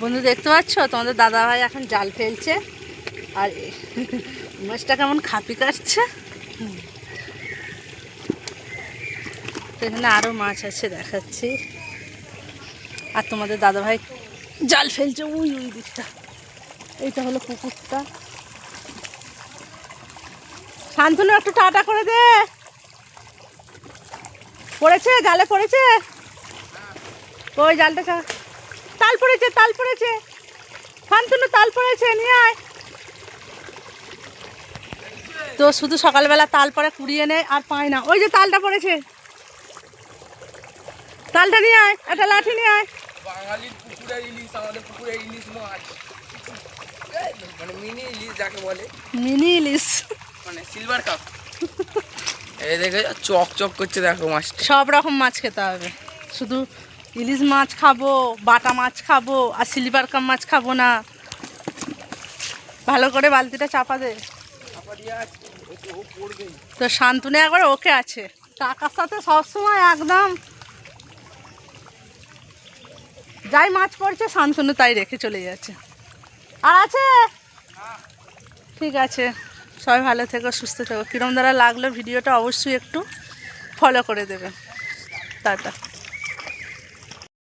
বন্ধু দেখতে পাচ্ছ তোমাদের দাদা ভাই এখন জাল ফেলছে আর মাছটা কেমন খাপি কাটছে। এখানে আরো মাছ আছে দেখাচ্ছি। আর তোমাদের দাদা ভাই জাল ফেলছে ওই ওই দিকটা। এইটা হলো পুকুরটা। শান্তনু একটু টাটা করে দে। পড়েছে জালে পড়েছে ওই জালটা। তাল পড়েছে তাল পড়েছে শান্তনু তাল পড়েছে নিয়ে আয়। তো শুধু সকালবেলা তাল পরে কুড়িয়ে নেয় আর পায় না। ওই যে তালটা পড়েছে তালটা নিয়ে আয় একটা লাঠি নিয়ে আয়। বাঙালির পুকুরে ইলিশ আমাদের পুকুরে ইলিশ মাছ মানে মিনি ইলিশ যাকে বলে মিনি ইলিশ মানে সিলভার কাপ। এই দেখে চক চক করছে দেখো মাছটা। সব রকম মাছ খেতে হবে, শুধু ইলিশ মাছ খাবো বাটা মাছ খাবো আর সিলভার কাপ মাছ খাবো না। ভালো করে বালতিটা চাপা দে। তো শান্তনু একবার ওকে আছে টাকার সাথে সবসময় একদম যাই মাছ পড়ছে শান্তনু তাই রেখে চলে যাচ্ছে। আর আছে ঠিক আছে, সবাই ভালো থেকো সুস্থ থেকো। কিরম দ্বারা লাগলো ভিডিওটা অবশ্যই একটু ফলো করে দেবে। টাটা।